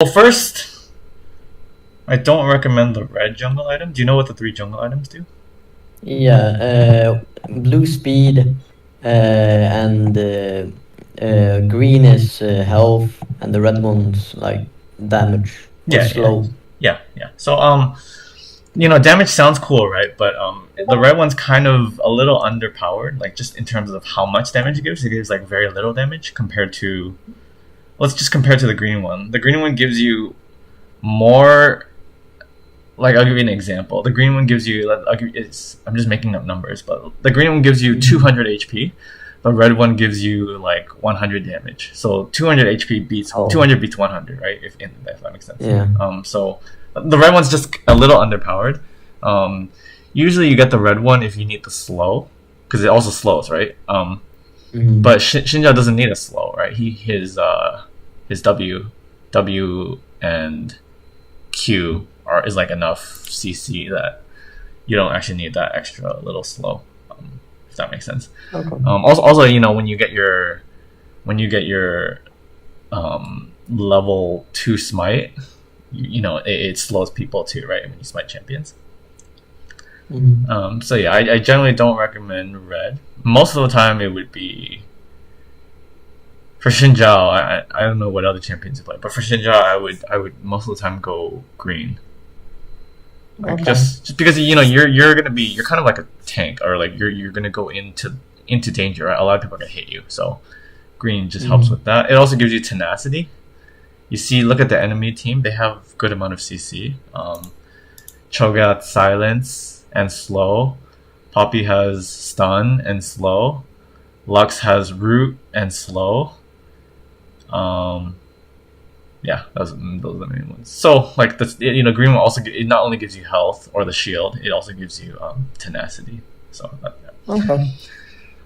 Well, first, I don't recommend the red jungle item. Do you know what the three jungle items do? Yeah, blue speed, and green is health, and the red one's like damage or Yeah, yeah, slow. yeah. So, damage sounds cool, right? But the red one's kind of a little underpowered, like just in terms of how much damage it gives. It gives like very little damage compared to. Let's just compare to the green one. The green one gives you more. Like, I'll give you an example. The green one gives you. I'm just making up numbers, but the green one gives you 200 HP. The red one gives you like 100 damage. So 200 HP beats 200 beats 100, right? If that makes sense. Yeah. So the red one's just a little underpowered. Usually you get the red one if you need the slow, because it also slows, right? But Xin Zhao doesn't need a slow, right? His W and Q is like enough CC that you don't actually need that extra little slow. If that makes sense. Okay. Also, when you get your level 2 smite, it slows people too, right? When you smite champions. So yeah, I generally don't recommend red. Most of the time, it would be for Xin Zhao. I don't know what other champions you play, but for Xin Zhao, I would most of the time go green. Like, just because you're kind of like a tank, or like you're gonna go into danger, right? A lot of people are gonna hit you, so green just helps with that. It also gives you tenacity. You see, look at the enemy team; they have good amount of CC. Cho'Gath silence and slow. Poppy has stun and slow. Lux has root and slow. Yeah, those are the main ones. So, like, green one also it not only gives you health or the shield, it also gives you tenacity. So, yeah.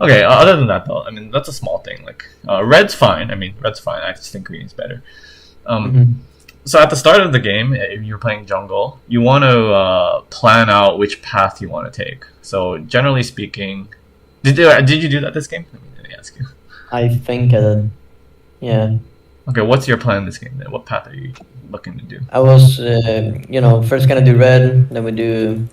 Okay. Other than that, though, I mean, that's a small thing. Like, red's fine. I mean, red's fine. I just think green is better. So at the start of the game, if you're playing jungle, you want to plan out which path you want to take. So generally speaking, did you do that this game? Let me ask you. I think, yeah. Okay, what's your plan this game then? What path are you looking to do? I was, first gonna do red, then we do,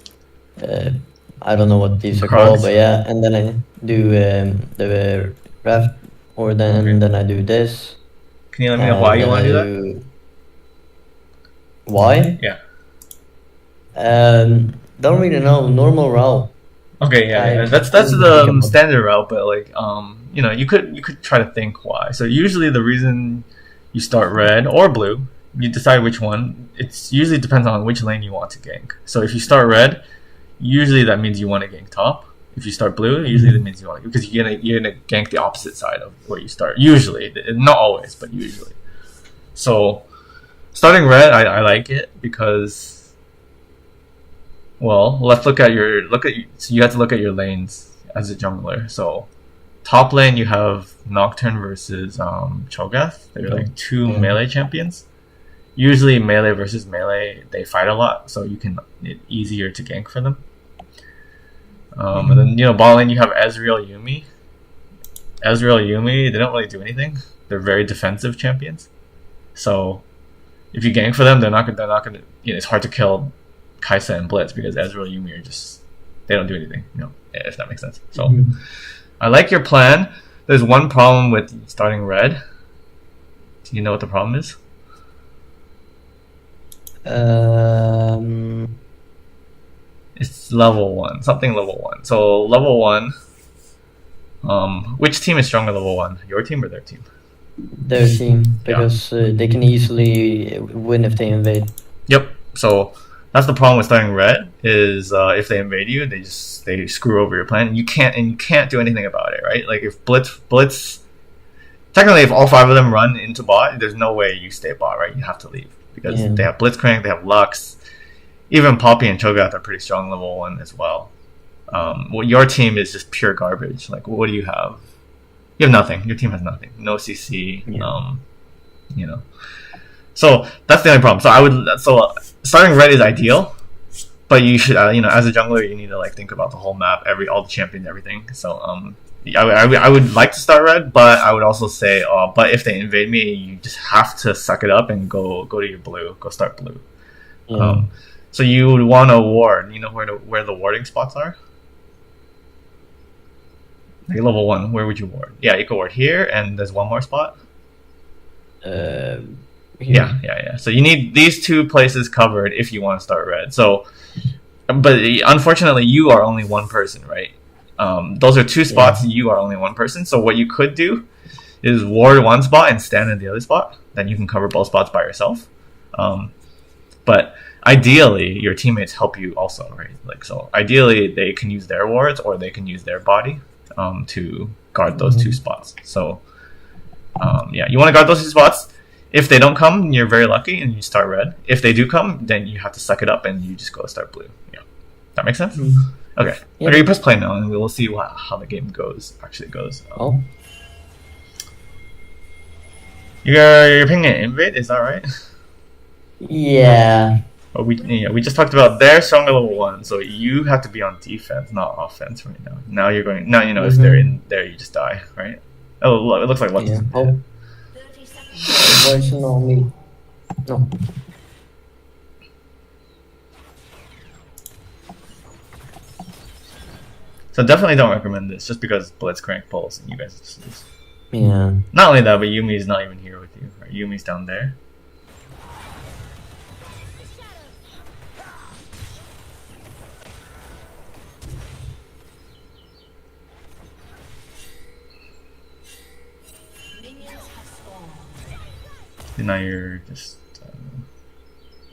I don't know what these are called, but yeah, and then I do the raft, or then I do this. Can you let me know why you want to do that? Why? Yeah. Don't really know. Normal route. Okay, yeah. That's the standard route, but like, you could try to think why. So usually the reason you start red or blue, you decide which one. It usually depends on which lane you want to gank. So if you start red, usually that means you want to gank top. If you start blue, usually that means you want to, because you're gonna gank the opposite side of where you start. Usually, not always, but usually. So starting red, I like it because, well, let's look at so you have to look at your lanes as a jungler. So top lane, you have Nocturne versus Cho'Gath. They're like two melee champions. Usually melee versus melee, they fight a lot, so it's easier to gank for them. And then bot lane, you have Ezreal, Yuumi. They don't really do anything. They're very defensive champions. So if you gank for them, they're not gonna. It's hard to kill Kai'Sa and Blitz because Ezreal, Yuumi are they don't do anything. If that makes sense. So I like your plan. There's one problem with starting red. Do you know what the problem is? It's level 1. Something level 1. So level 1. Which team is stronger level 1? Your team or their team? Their team, because they can easily win if they invade. Yep. So that's the problem with starting red is if they invade you, they screw over your plan. You can't do anything about it, right? Like if Blitz, technically if all 5 of them run into bot, there's no way you stay bot, right? You have to leave because they have Blitzcrank, they have Lux, even Poppy and Cho'Gath are pretty strong level 1 as well. Your team is just pure garbage. Like, what do you have? You have nothing. Your team has nothing. No CC. So that's the only problem. So starting red is ideal, but you should as a jungler you need to like think about the whole map, all the champions, everything. So I would like to start red, but I would also say, but if they invade me, you just have to suck it up and go to your blue. Go start blue. Yeah. So you would want to ward. You know where the warding spots are? Like level 1, where would you ward? Yeah, you could ward here, and there's one more spot. Here. Yeah. So you need these 2 places covered if you want to start red. So, but unfortunately, you are only one person, right? Those are 2 spots. Yeah. You are only one person. So what you could do is ward one spot and stand in the other spot. Then you can cover both spots by yourself. But ideally, your teammates help you also, right? Like, so ideally, they can use their wards or they can use their body to guard those 2 spots. So you want to guard those 2 spots. If they don't come, you're very lucky and you start red. If they do come, then you have to suck it up and you just go start blue. Yeah, that makes sense. Okay. Yeah. Okay, you press play now, and we'll see how the game actually goes. You're picking an invade, is that right? Yeah. But we just talked about they're stronger level 1, so you have to be on defense, not offense right now. Now you're going. Now if they're in there, you just die, right? Oh, it looks like Lux is dead. No. So definitely don't recommend this, just because Blitzcrank pulls and you guys just lose. Yeah. Not only that, but Yumi's not even here with you. Right? Yumi's down there. And now you're just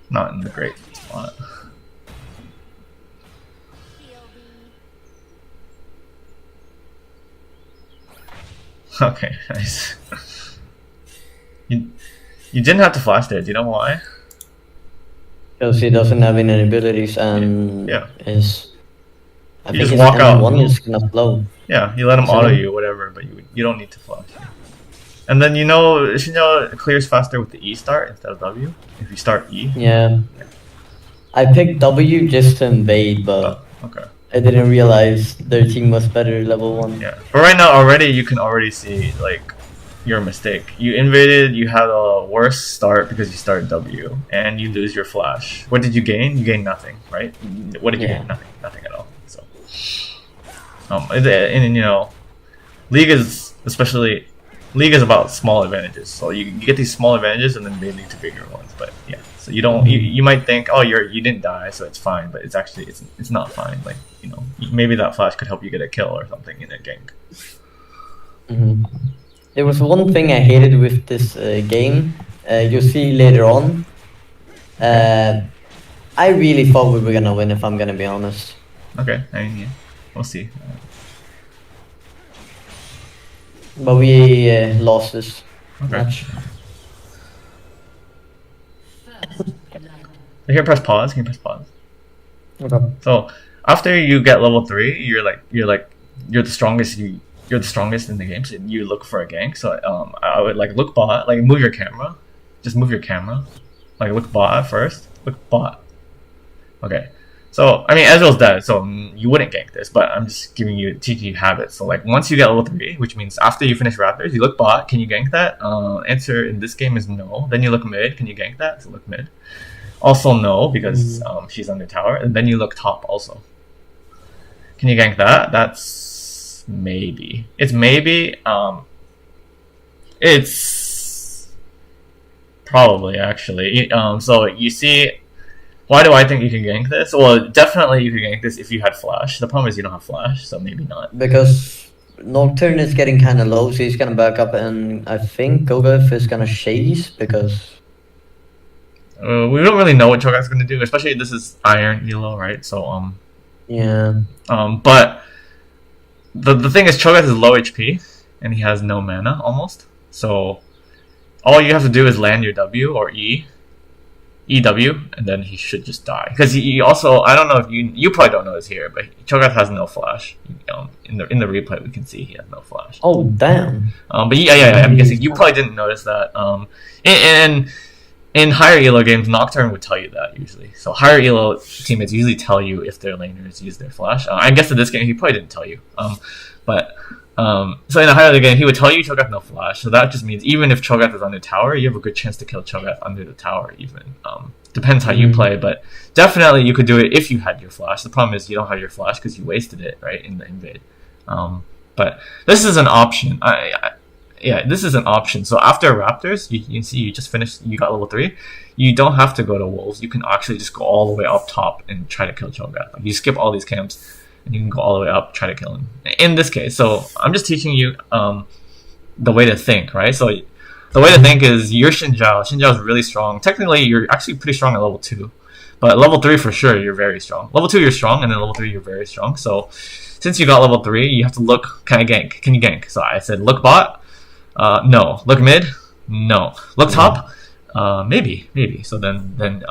not in the great spot. Okay, nice. You didn't have to flash there. Do you know why? Because he doesn't have any abilities and yeah. I think just walk out. One is gonna flow. Yeah, you let him auto you, whatever, but you don't need to flash. And then Xin Zhao clears faster with the E start instead of W. If you start E. Yeah. I picked W just to invade, but okay. I didn't realize their team was better level 1. Yeah, but right now you can already see like your mistake. You invaded, you had a worse start because you started W, and you lose your flash. What did you gain? You gained nothing, right? What did you gain? Nothing at all. So, and League is about small advantages. So you get these small advantages, and then they lead to bigger ones. But yeah, so you don't. You might think, oh, you didn't die, so it's fine. But it's actually it's not fine. Like maybe that flash could help you get a kill or something in a gank. There was one thing I hated with this game. You'll see later on. I really thought we were gonna win, if I'm gonna be honest. Okay, yeah, we'll see. But we lost this match. Here, press pause. Can you press pause? Okay. So after you get level 3, you're the strongest. You're the strongest in the game. So you look for a gank. So I would look bot. Move your camera. Just move your camera. Look bot first. Look bot. Okay. So, I mean, Ezreal's dead, so you wouldn't gank this, but I'm just teaching you habits. So, once you get level 3, which means after you finish Raptors, you look bot, can you gank that? Answer in this game is no. Then you look mid, can you gank that? So, look mid. Also, no, because she's under tower. And then you look top also. Can you gank that? That's maybe. It's maybe. It's probably, actually. So, you see. Why do I think you can gank this? Well, definitely you can gank this if you had flash. The problem is you don't have flash, so maybe not. Because Nocturne is getting kind of low, so he's gonna back up, and I think Gogolf is gonna chase because we don't really know what Cho'Gath's gonna do, especially this is Iron Elo, right? So yeah. But the thing is, Cho'Gath is low HP and he has no mana almost. So all you have to do is land your W or EW, and then he should just die. Because he also, I don't know if you probably don't know this here, but Cho'Gath has no flash. In the replay we can see he has no flash. Oh damn. But yeah, I'm guessing you probably didn't notice that. And in higher elo games, Nocturne would tell you that usually. So higher elo teammates usually tell you if their laners use their flash. I guess in this game he probably didn't tell you. So in a higher elo game, he would tell you Cho'Gath no flash. So that just means even if Cho'Gath is on the tower, you have a good chance to kill Cho'Gath under the tower. Even depends how you play, but definitely you could do it if you had your flash. The problem is you don't have your flash because you wasted it right in the invade. But this is an option. Yeah, this is an option. So after Raptors, you see you just finished, you got level 3. You don't have to go to Wolves. You can actually just go all the way up top and try to kill Cho'Gath. Like, you skip all these camps, and you can go all the way up, try to kill him. In this case, so I'm just teaching you the way to think, right? So the way to think is you're Xin Zhao. Xin Zhao is really strong. Technically, you're actually pretty strong at level 2. But level 3 for sure, you're very strong. Level 2, you're strong, and then level 3, you're very strong. So since you got level 3, you have to look, can I gank? Can you gank? So I said, look bot. No. Look mid? No. Look top? Maybe. So then,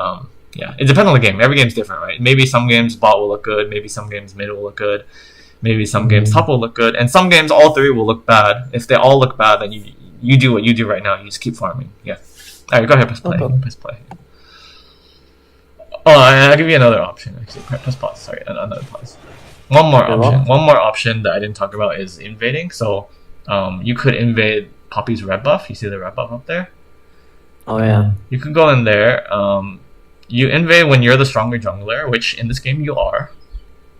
yeah. It depends on the game. Every game's different, right? Maybe some games bot will look good. Maybe some games mid will look good. Maybe some games top will look good. And some games all 3 will look bad. If they all look bad, then you do what you do right now. You just keep farming. Yeah. Alright, go ahead, press play. Okay. Press play. Oh, I'll give you another option, actually. Press pause. Sorry, another pause. One more option that I didn't talk about is invading. So you could invade Poppy's red buff. You see the red buff up there? Oh yeah. You can go in there. You invade when you're the stronger jungler, which in this game you are.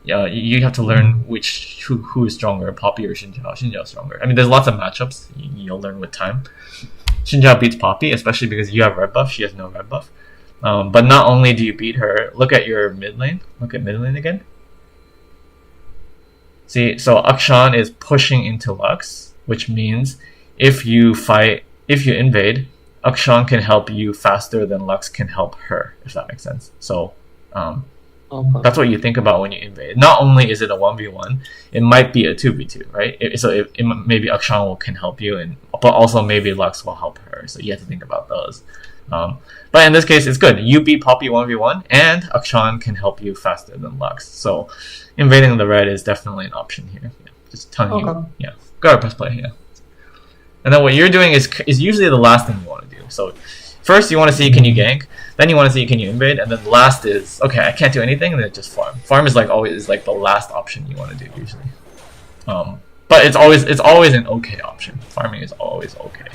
Yeah, you have to learn who is stronger, Poppy or Xin Zhao. Xin Zhao is stronger. I mean, there's lots of matchups. You'll learn with time. Xin Zhao beats Poppy, especially because you have red buff. She has no red buff. But not only do you beat her, look at your mid lane. Look at mid lane again. See, so Akshan is pushing into Lux, which means if you invade, Akshan can help you faster than Lux can help her, if that makes sense. So that's what you think about when you invade. Not only is it a 1v1, it might be a 2v2, right? Maybe Akshan can help you, but also maybe Lux will help her. So you have to think about those. But in this case, it's good. You beat Poppy 1v1, and Akshan can help you faster than Lux. So invading the red is definitely an option here. Yeah, just telling you. Yeah, go ahead, press play. Yeah. And then what you're doing is usually the last thing you want to do. So first you want to see can you gank, then you want to see can you invade, and then the last is okay, I can't do anything, and then just farm. Farm is always the last option you want to do usually. But it's always an okay option. Farming is always okay.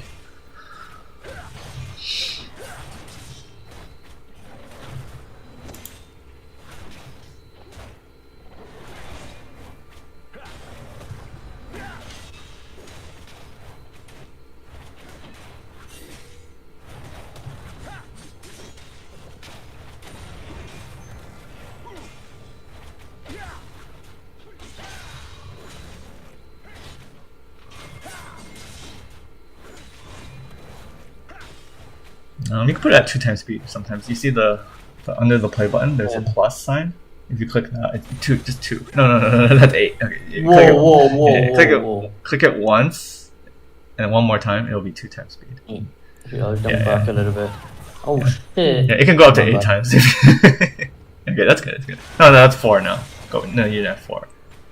You can put it at 2 times speed sometimes. You see the under the play button, there's a plus sign. If you click that, it's just 2. No, that's 8. Okay, click it once, and one more time, it'll be 2 times speed. I'll jump back a little bit. Oh shit. Yeah, it can go up to 8 times. Okay, that's good. No, that's 4 now. No, you're at 4.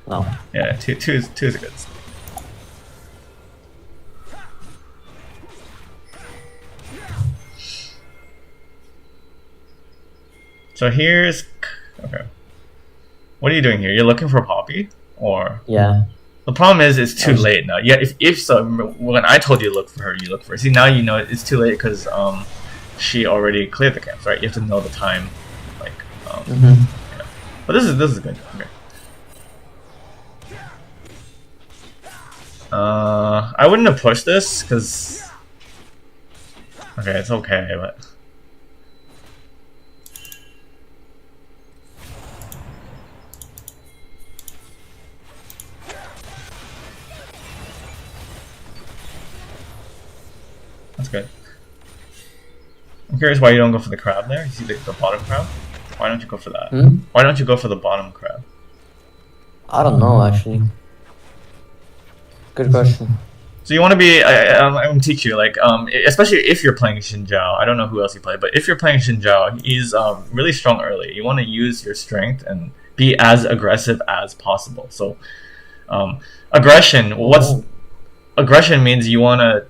No. Yeah, 2 is a good. So here's okay. What are you doing here? You're looking for Poppy, or yeah. The problem is it's too late now. Yeah, if so, when I told you to look for her, you look for her. See, now you know it's too late because she already cleared the camps, right? You have to know the time, yeah. But this is good. Okay. I wouldn't have pushed this because okay, it's okay, but. That's good. I'm curious why you don't go for the crab there. You see the bottom crab? Why don't you go for that? Why don't you go for the bottom crab? I don't know, actually. Good question. So you want to be, I'm going to teach you, especially if you're playing Xin Zhao. I don't know who else you play, but if you're playing Xin Zhao, he's really strong early. You want to use your strength and be as aggressive as possible. So aggression, aggression means you want to,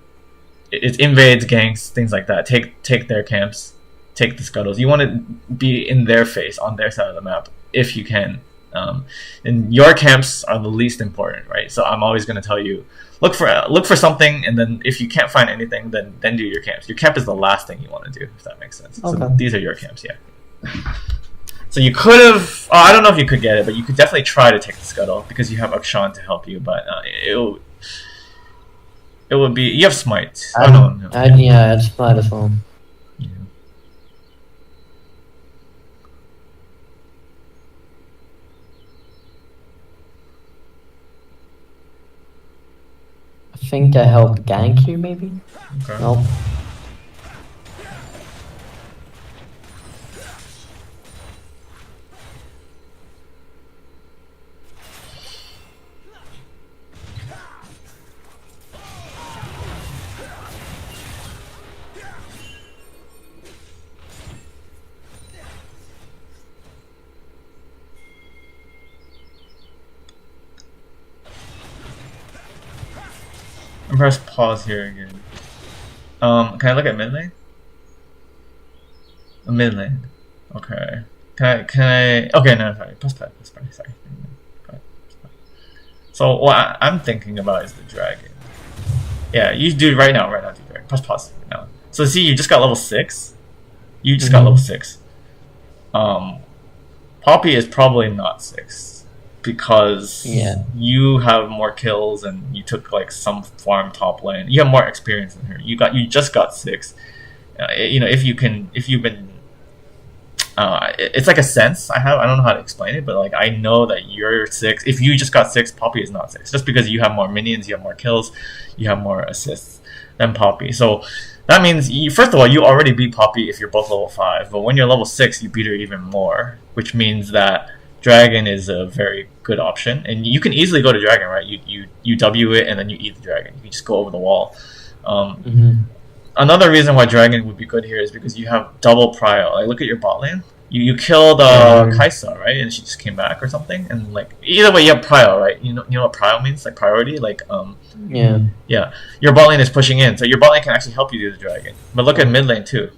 it invades ganks, things like that. Take their camps, take the scuttles. You want to be in their face, on their side of the map, if you can. And your camps are the least important, right? So I'm always going to tell you, look for something, and then if you can't find anything, then do your camps. Your camp is the last thing you want to do, if that makes sense. Okay. So these are your camps, yeah. So you could have, I don't know if you could get it, but you could definitely try to take the scuttle because you have Akshan to help you. But it would be, you have smite. Yeah, I'd smite as well. Yeah. I think I help gank here, maybe? Okay. Nope. And press pause here again. Can I look at mid lane? Mid lane. Okay. Can I? Okay, no, sorry. Press play. Sorry. So what I'm thinking about is the dragon. Yeah, you do right now. Do dragon. Press pause now. So see, you just got level 6. You just got level 6. Poppy is probably not 6. Because you have more kills and you took like some farm top lane. You have more experience than her. You just got 6. You know, if you've been, it's like a sense I have. I don't know how to explain it, but like I know that you're 6. If you just got 6, Poppy is not 6. Just because you have more minions, you have more kills, you have more assists than Poppy. So that means first of all, you already beat Poppy if you're both level 5. But when you're level 6, you beat her even more, which means that dragon is a very good option, and you can easily go to dragon, right? You W it and then you eat the dragon. You can just go over the wall. Another reason why dragon would be good here is because you have double prio. Like look at your bot lane. You killed Kaisa, right? And she just came back or something. And like either way, you have prio, right? You know what prio means? Like priority. Like yeah. Your bot lane is pushing in, so your bot lane can actually help you do the dragon. But look at mid lane too.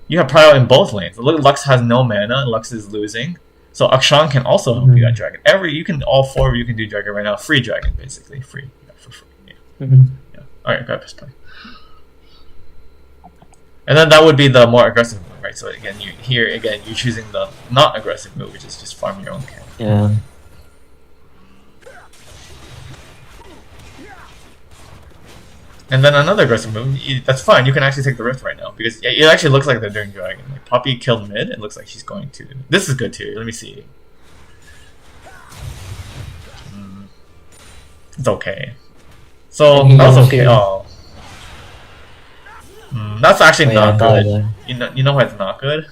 You have prio in both lanes. Look, Lux has no mana. Lux is losing. So Akshan can also help you at dragon. All 4 of you can do dragon right now. Free dragon, basically. Free. Yeah, for free. Yeah. Yeah. Alright, go ahead, press play. And then that would be the more aggressive move, right? So again, you're choosing the not aggressive move, which is just farm your own camp. Yeah. And then another aggressive move, that's fine. You can actually take the rift right now because it actually looks like they're doing dragon. Like Poppy killed mid. It looks like she's going to. This is good too. Let me see. It's okay. So that was okay. Oh, that's actually not good. You know why it's not good?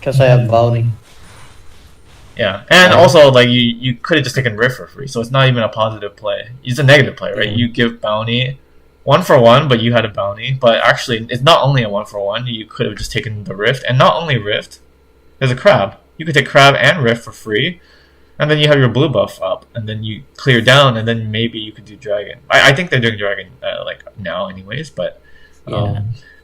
Because I have bounty. Yeah, and also like you could have just taken rift for free, so it's not even a positive play. It's a negative play, right? You give bounty. 1-for-1, but you had a bounty. But actually, it's not only a 1-for-1. You could have just taken the rift, and not only rift. There's a crab. You could take crab and rift for free, and then you have your blue buff up, and then you clear down, and then maybe you could do dragon. I think they're doing dragon like now, anyways. But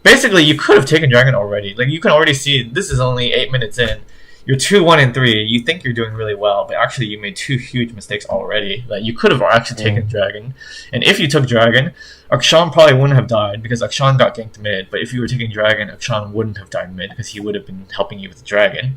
basically, you could have taken dragon already. Like you can already see this is only 8 minutes in. You're 2-1-3. You think you're doing really well, but actually you made 2 huge mistakes already. Like you could have actually taken dragon, and if you took dragon, Akshan probably wouldn't have died because Akshan got ganked mid. But if you were taking dragon, Akshan wouldn't have died mid because he would have been helping you with the dragon.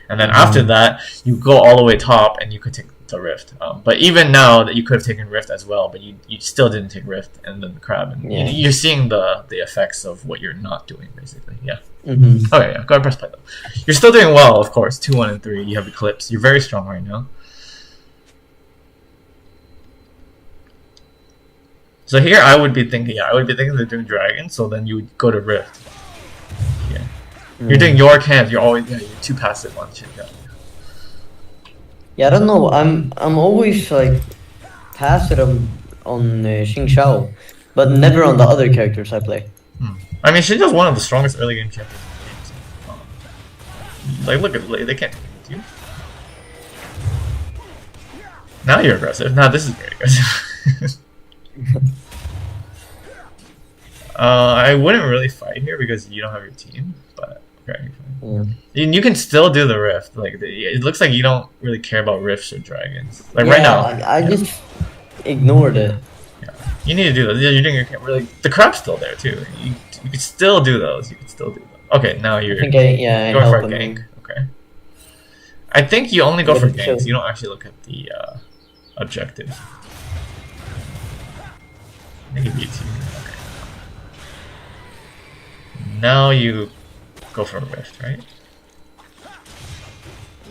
And then after that, you go all the way top, and you could take the rift. But even now that you could have taken rift as well, but you still didn't take rift and then the crab. And you're seeing the effects of what you're not doing, basically. Yeah. Okay, yeah. Go ahead and press play though. You're still doing well, of course. 2-1-3. You have Eclipse. You're very strong right now. So here I would be thinking they're doing dragon. So then you would go to rift. Yeah. You're doing your camp. You're always you're too passive on shit. Yeah, I don't know. I'm always like passive on Xin Zhao, but never on the other characters I play. I mean, Xin Zhao's one of the strongest early game champions in the game. So, like, look at they can't do it with you. Now you're aggressive. Now this is very aggressive. I wouldn't really fight here because you don't have your team, but You can still do the rift. Like it looks like you don't really care about rifts or dragons. Like right now, I just ignored it. Yeah, you need to do those. You're doing your really. The crab's still there too. You can still do those. You can still do those. Okay, now you're I going for a him. gank. Okay. I think you only go for ganks. You don't actually look at the objectives. I think he beats you. Okay. Now you go for a rift, right?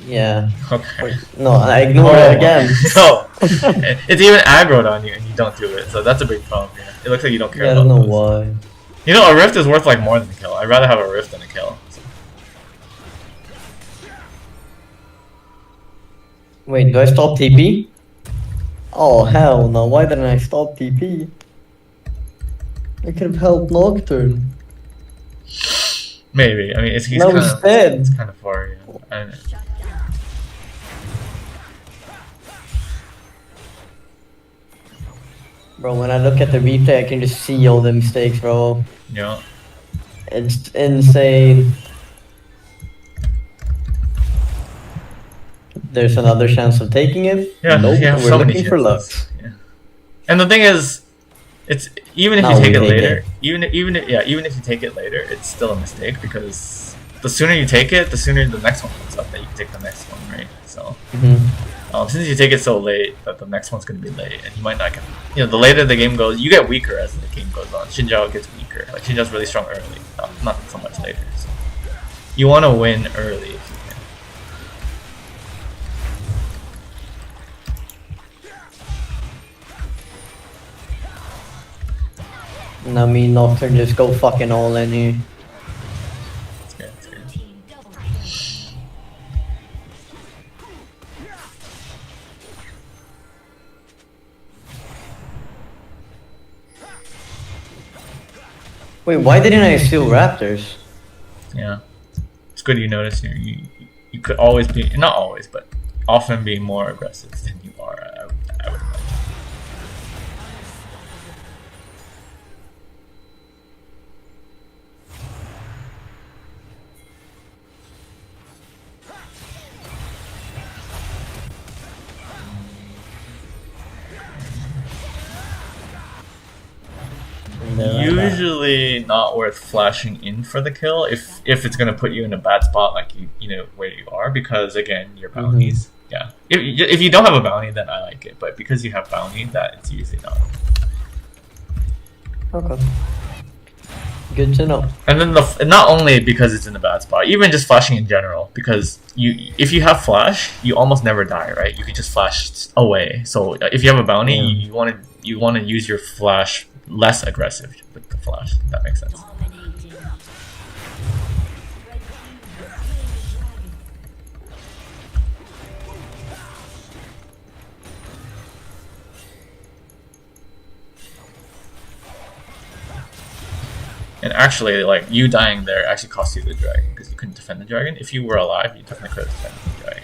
Yeah. Okay. No, I ignored it again. No, it's even aggroed on you and you don't do it, so that's a big problem here. It looks like you don't care about I don't know those. why. You know, a rift is worth like more than a kill. I'd rather have a rift than a kill. So. Wait, do I stop TP? Oh hell no, why didn't I stop TP? I could have helped Nocturne. Maybe. I mean, he's no, kind of dead. It's kind of far. Yeah. I don't know. Bro, when I look at the replay, I can just see all the mistakes, bro. Yeah. It's insane. There's another chance of taking it. Yeah, nope, yeah, we're so many looking for luck. Yeah. And the thing is, it's even if Now you take it we take later, it. even if you take it later, it's still a mistake because the sooner you take it, the sooner the next one comes up that you can take the next one, right? So since you take it so late, that the next one's gonna be late, and you might not get. You know, the later the game goes, you get weaker as the game goes on. Xin Zhao gets weaker. Like Xin Zhao's really strong early, not so much later. So you want to win early if you can. Now me and Nocturne just go fucking all in here. It's good. It's good. Wait, why didn't I steal Raptors? Yeah, it's good you notice here. You could always be, not always, but often be more aggressive than you are. I would imagine. Usually not worth flashing in for the kill if it's gonna put you in a bad spot like you know where you are, because again your bounties. Yeah, if you don't have a bounty then I like it, but because you have bounty, that it's usually not. Okay. Good to know. And then not only because it's in a bad spot, even just flashing in general, because if you have flash, you almost never die, right? You can just flash away. So if you have a bounty, you want to use your flash less aggressive with the flash. If that makes sense. And actually, like, you dying there actually cost you the dragon, because you couldn't defend the dragon. If you were alive, you definitely could have defended the dragon.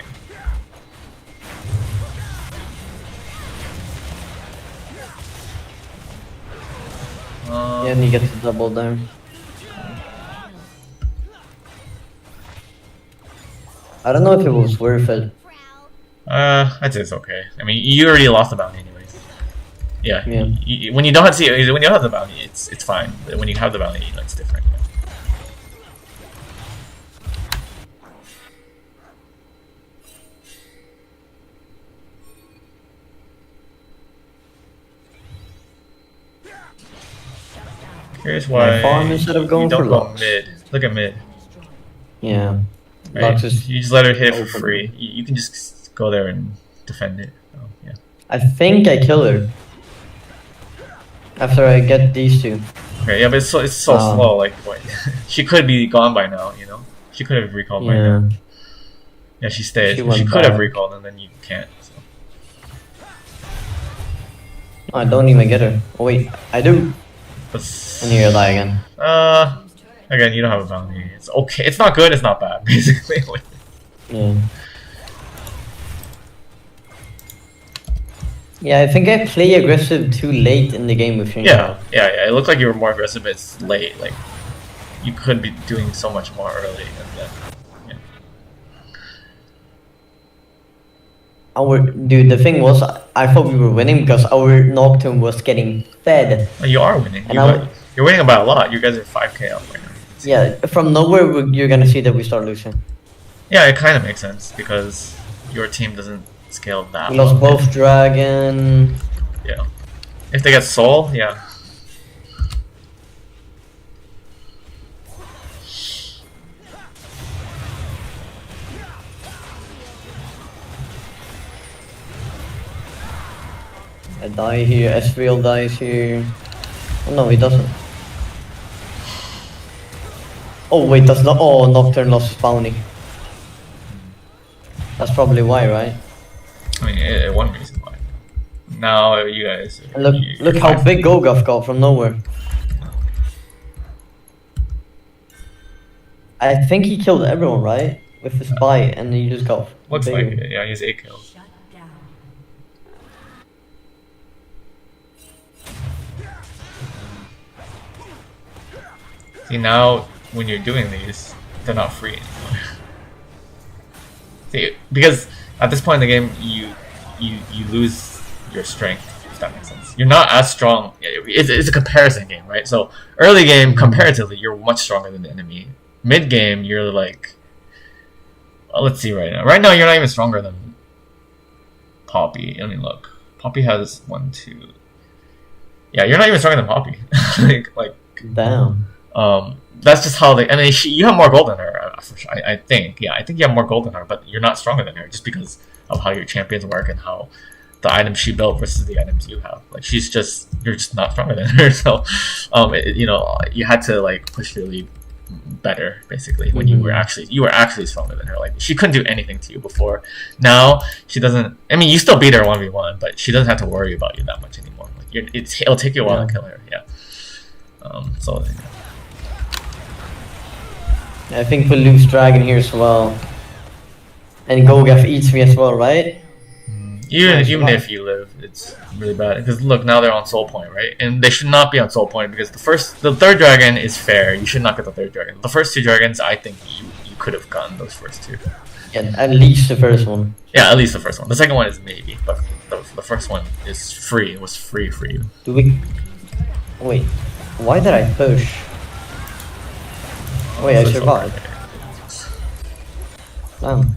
Yeah, and you get to double down. I don't know if it was worth it. I'd say it's okay. I mean, you already lost the bounty anyways. Yeah. When you don't have when you don't have the bounty, it's fine. But when you have the bounty, it's different. Yeah. Here's why instead of going you don't for go Lux. mid. Look at mid. Yeah. Right? Lux is You just let her hit it for open. free. You can just go there and defend it. So, yeah. I think I kill her. After I get these two. Okay, yeah, but it's so slow. Like, what? She could be gone by now. You know, she could have recalled by now. Yeah, she stayed. She She, went could have back. recalled, and then you can't. So. I don't even get her. Oh wait, I do. But, And here I die again. again, you don't have a bounty. It's okay. It's not good. It's not bad. Basically. Yeah. Yeah, I think I play aggressive too late in the game with Xin Zhao. Yeah. It looked like you were more aggressive, but it's late. Like, you could be doing so much more early, and then dude, the thing was, I thought we were winning because our Nocturne was getting fed. Well, you are winning. And You're winning by a lot. You guys are 5k up right now. Yeah, from nowhere you're gonna see that we start losing. Yeah, it kind of makes sense because your team doesn't scale that We lost well. both Dragon. Yeah. If they get Soul, yeah. I die here, Esriel dies here. Oh no, he doesn't. Oh wait, that's not. Oh, Nocturne lost his bounty. That's probably why, right? I mean, one reason why. Now you guys. And look how big Golgoth got from nowhere. I think he killed everyone, right? With his bite, and he just got Looks bigger. like it. Yeah, he's 8 kills. See, now when you're doing these, they're not free anymore. See, because at this point in the game, you lose your strength, if that makes sense. You're not as strong. It's a comparison game, right? So early game, comparatively, you're much stronger than the enemy. Mid game, you're like, well, let's see right now. Right now, you're not even stronger than Poppy. I mean, look, Poppy has 1, 2. Yeah, you're not even stronger than Poppy. like. Damn. That's just how they. I mean, you have more gold than her. For sure. I think. Yeah, I think you have more gold than her, but you're not stronger than her just because of how your champions work and how the items she built versus the items you have. Like you're just not stronger than her. So, you had to like push your lead better basically when you were actually stronger than her. Like she couldn't do anything to you before. Now she doesn't. I mean, you still beat her 1v1, but she doesn't have to worry about you that much anymore. Like it'll take you a while to kill her. Yeah. So. I think we'll lose Dragon here as well. And Golgoth eats me as well, right? Even if you live, it's really bad. Because look, now they're on Soul Point, right? And they should not be on Soul Point because the third dragon is fair. You should not get the third dragon. The first 2 dragons, I think you could have gotten those first 2. Yeah, at least the first one. Yeah, at least the first one. The second one is maybe, but the first one is free. It was free for you. Do we? Wait, why did I push? Wait, I survived. Damn.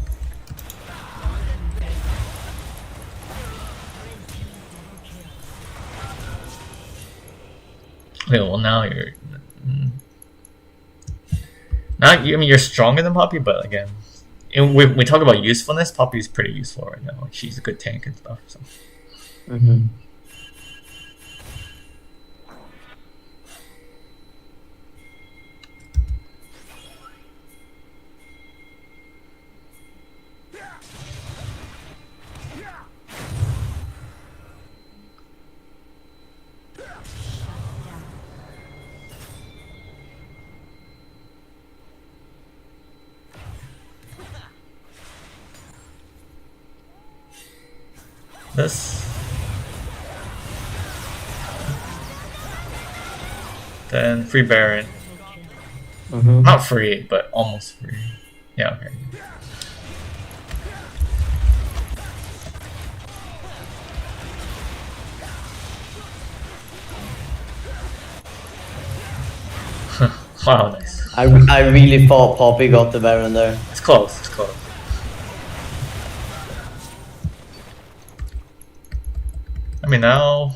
Okay, well now you're. I mean, you're stronger than Poppy, but again, we talk about usefulness. Poppy's pretty useful right now. She's a good tank and stuff. So. This. Then free Baron. Not free, but almost free. Yeah, okay. Wow, nice. I really thought Poppy got the Baron there. It's close, it's close. I mean, now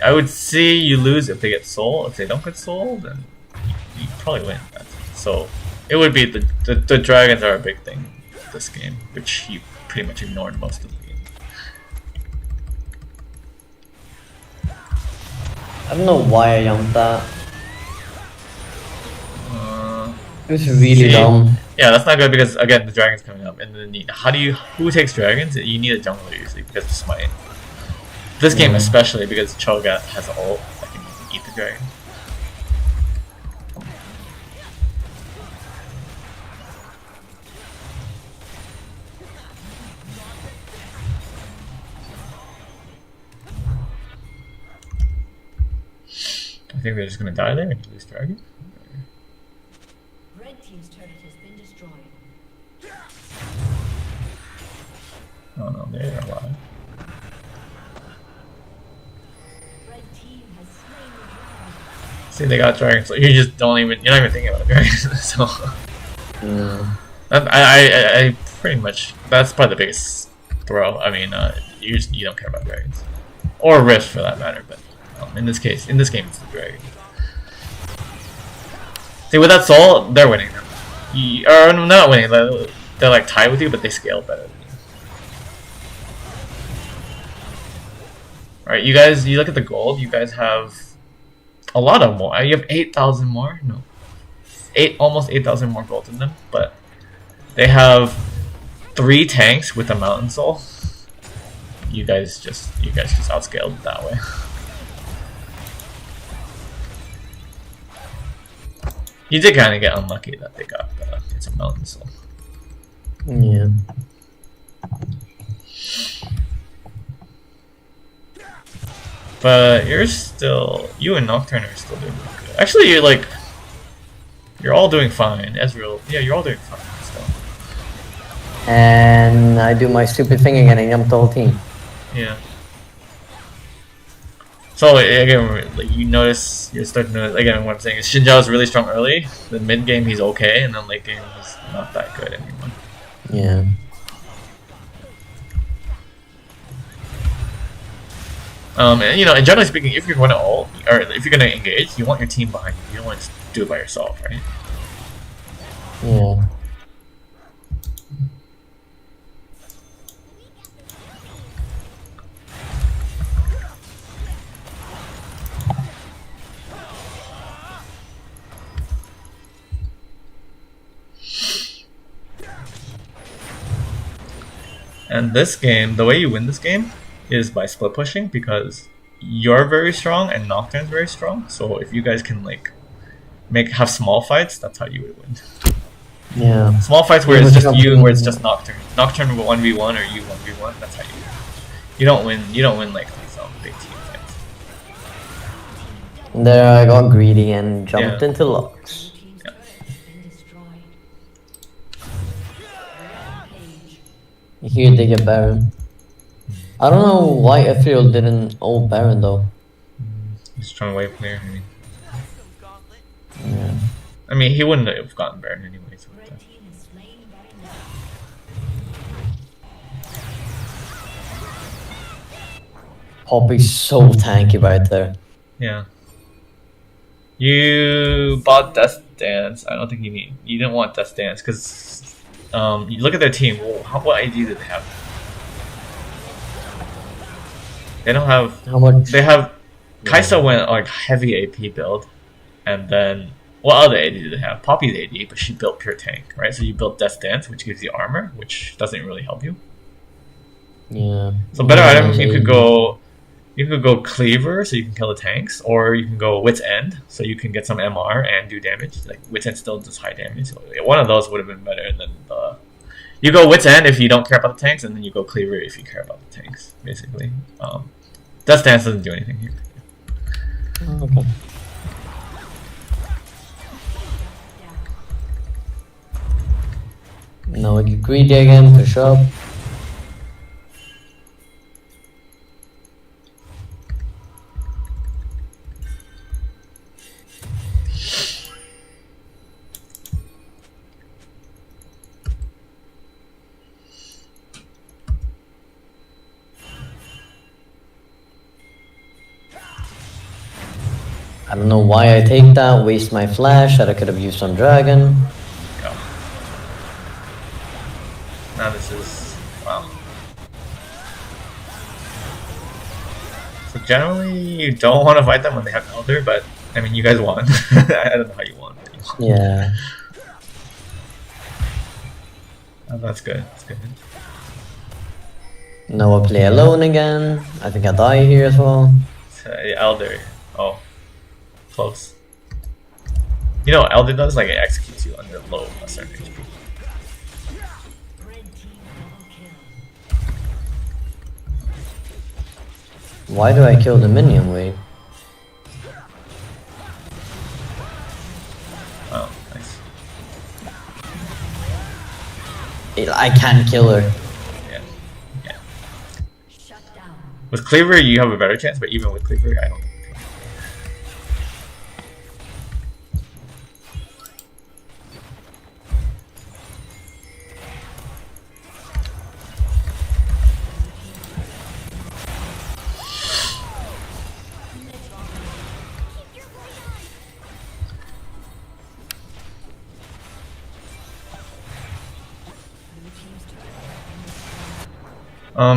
I would see you lose if they get soul. If they don't get soul, then you probably win. So it would be the dragons are a big thing this game, which you pretty much ignored most of the game. I don't know why I jumped that. It was really dumb. Yeah, that's not good because again the dragon's coming up, and then who takes dragons? You need a jungler usually because of smite. This game especially because Cho'Gath has ult that can eat the dragon. I think they're just gonna die there and lose dragon. Red team's turret has been destroyed. Oh no, they're alive. See, they got dragons. So you just don't even. You're not even thinking about dragons. So I pretty much. That's probably the biggest throw. I mean, you don't care about dragons or rift for that matter. But in this game, it's the dragon. See, with that soul, they're winning. Or not winning. They're like tied with you, but they scale better than you. All right, you guys. You look at the gold. You guys have a lot of more. You have 8,000 more. No, almost 8,000 more gold in them. But they have 3 tanks with a mountain soul. You guys just outscaled that way. You did kind of get unlucky that they got it's a mountain soul. Yeah. But you and Nocturne are still doing good. Actually, you're all doing fine. Ezreal, yeah, you're all doing fine still. And I do my stupid thing again and jump the whole team. Yeah. So again, you start to notice again what I'm saying is Xin Zhao is really strong early. The mid game he's okay, and then late game he's not that good anymore. Yeah. And generally speaking, if you're going to ult, or if you're going to engage, you want your team behind you. You don't want to do it by yourself, right? Yeah. And this game, the way you win this game is by split pushing, because you're very strong and Nocturne's very strong. So if you guys can have small fights, that's how you would win. Yeah. Small fights where it's just you, where it's just Nocturne. Nocturne 1v1 or you 1v1. That's how you win. You don't win like these big team fights. There I got greedy and jumped into locks. Here they get Baron. I don't know why Ethereal didn't ult Baron though. He's a strong wave player. Yeah. I mean, he wouldn't have gotten Baron anyways. Poppy's so tanky right there. Yeah. You bought Death Dance. I don't think you didn't want Death Dance because you look at their team. Well, what ID do they have? They don't have. How much? They have. Kaisa went heavy AP build, and then what other AD do they have? Poppy's AD, but she built pure tank, right? So you built Death Dance, which gives you armor, which doesn't really help you. Yeah. So better item, you could go Cleaver, so you can kill the tanks, or you can go Wit's End, so you can get some MR and do damage. Like Wit's End still does high damage, so one of those would have been better than the. You go Wit's End if you don't care about the tanks, and then you go Cleaver if you care about the tanks, basically. Death Dance doesn't do anything here. Okay. Now we get greedy again, push up. I don't know why I take that, waste my flash that I could have used on dragon. Go. Now this is wow. So generally you don't want to fight them when they have Elder, but I mean you guys won. I don't know how you won. Yeah. Oh, that's good. That's good. Now I play alone again. I think I die here as well. Elder. Oh. Close. You know what Elder does? Like it executes you under low a certain HP. Why do I kill the minion wave? Oh, nice. I can't kill her. Yeah. With Cleaver, you have a better chance, but even with Cleaver, I don't.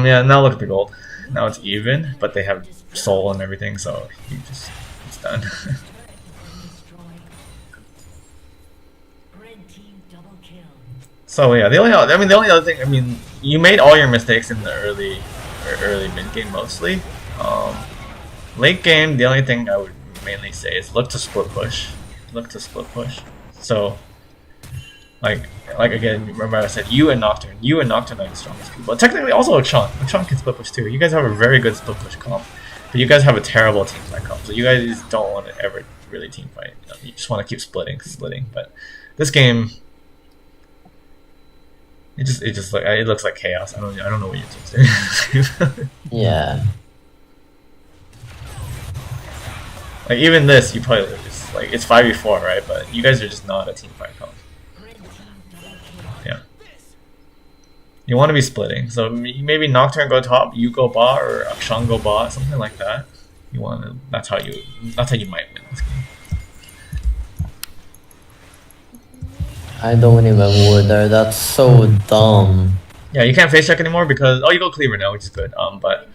Yeah, now look at the gold. Now it's even, but they have soul and everything, so it's done. So yeah, the only other thing, you made all your mistakes in the early mid game mostly. Late game, the only thing I would mainly say is look to split push. Look to split push. So like again, remember I said you and Nocturne are the strongest people. Technically also Ochon can split push too. You guys have a very good split push comp, but you guys have a terrible team fight comp. So you guys don't want to ever really team fight. You just want to keep splitting. But this game, it looks like chaos. I don't know what your team's doing. Yeah. Like even this, you probably just like it's 5v4, right? But you guys are just not a team fight comp. Yeah. You want to be splitting, so maybe Nocturne go top, you go bot, or Akshan go bot, something like that. You want to. That's how you might win this game. I don't even wonder. That's so dumb. Yeah, you can't face check anymore because you go Cleaver now, which is good. But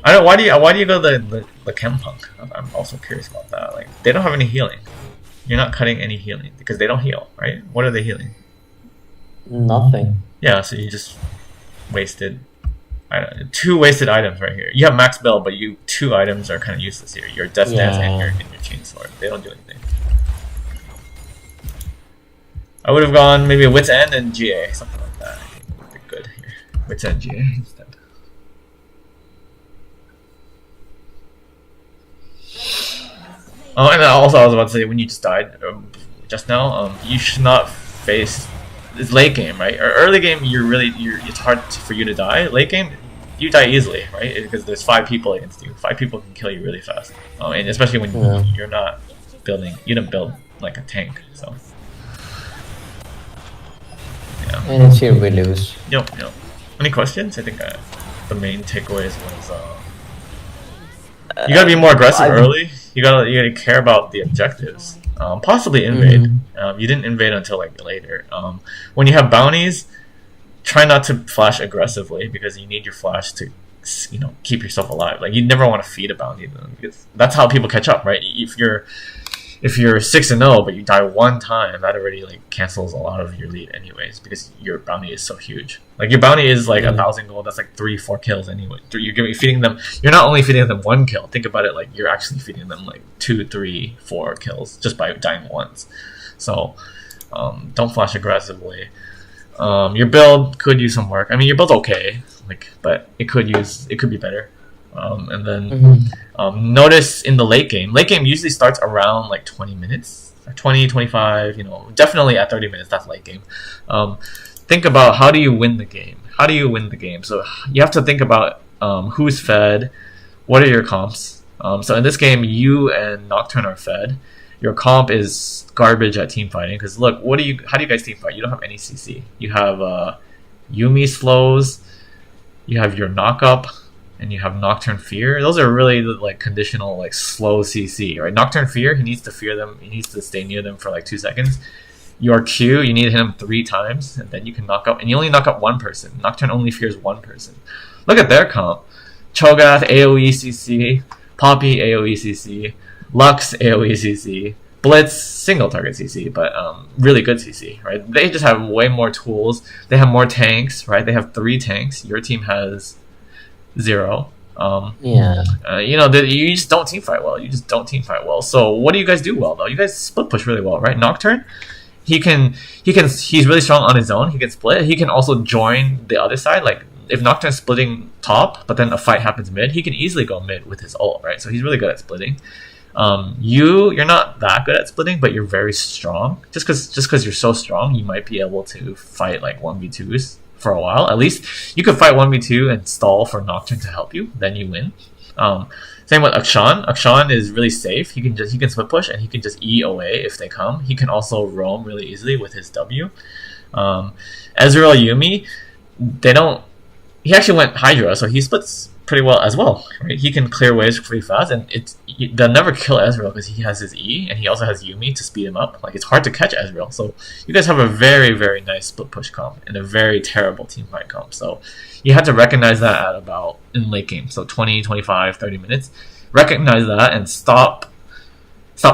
I don't. Why do you go the Chem Punk? I'm also curious about that. Like they don't have any healing. You're not cutting any healing because they don't heal, right? What are they healing? Nothing. Yeah, so you just wasted 2 wasted items right here. You have max build, but 2 items are kind of useless here. Your Death Dance and your Chainsword. They don't do anything. I would have gone maybe a Wit's End and GA, something like that. I think would be good here. Wit's End GA instead. Oh, and also I was about to say when you just died just now, you should not face. It's late game, right? Or early game, it's hard for you to die. Late game, you die easily, right? Because there's 5 people against you. 5 people can kill you really fast, and especially when you're not building. You don't build like a tank, so yeah. And it's here we lose. Yep. Any questions? I think the main takeaways was you gotta be more aggressive early. You gotta care about the objectives. Possibly invade. You didn't invade until like later. When you have bounties, try not to flash aggressively because you need your flash to, keep yourself alive. Like you never want to feed a bounty because that's how people catch up, right? If you're 6-0 but you die 1 time, that already like cancels a lot of your lead anyways because your bounty is so huge. Like your bounty is like 1,000 gold. That's like 3-4 kills anyway. You're feeding them. You're not only feeding them 1 kill. Think about it like you're actually feeding them like 2, 3, 4 kills just by dying once. So don't flash aggressively. Your build could use some work. Your build's okay, but it could be better. And then notice in the late game usually starts around like 20 minutes, 20, 25, definitely at 30 minutes, that's late game. Think about how do you win the game? So you have to think about who's fed, what are your comps. So in this game, you and Nocturne are fed. Your comp is garbage at team fighting because look, how do you guys team fight? You don't have any CC. You have Yumi slows, you have your knock-up, and you have Nocturne Fear. Those are really like conditional, like slow CC, right? Nocturne Fear, he needs to fear them. He needs to stay near them for like 2 seconds. Your Q, you need to hit him 3 times, and then you can knock up. And you only knock up 1 person. Nocturne only fears 1 person. Look at their comp. Cho'Gath, AoE CC. Poppy, AoE CC. Lux, AoE CC. Blitz, single target CC, but really good CC, right? They just have way more tools. They have more tanks, right? They have 3 tanks. Your team has 0. You just don't team fight well. So what do you guys do well though? You guys split push really well, right? Nocturne, he's really strong on his own. He can split. He can also join the other side. Like if Nocturne's splitting top, but then a fight happens mid, he can easily go mid with his ult, right? So he's really good at splitting. You're not that good at splitting, but you're very strong. Just because you're so strong, you might be able to fight like 1v2s for a while. At least you could fight 1v2 and stall for Nocturne to help you, then you win. Same with Akshan. Akshan is really safe. He can split push and he can just E away if they come. He can also roam really easily with his W. Ezreal Yumi, he actually went Hydra, so he splits pretty well as well, right? He can clear waves pretty fast, and they'll never kill Ezreal because he has his E, and he also has Yumi to speed him up. Like, it's hard to catch Ezreal, so you guys have a very, very nice split push comp and a very terrible team fight comp. So you have to recognize that at about in late game, so 20, 25, 30 minutes. Recognize that and stop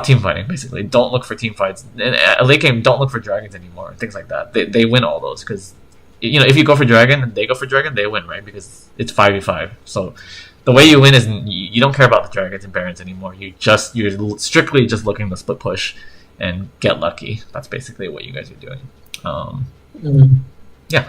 team fighting, basically. Don't look for team fights. In a late game, don't look for dragons anymore, things like that. They win all those because, if you go for dragon and they go for dragon, they win, right? Because it's 5v5. So the way you win is you don't care about the dragons and barons anymore. You're strictly just looking to split push and get lucky. That's basically what you guys are doing.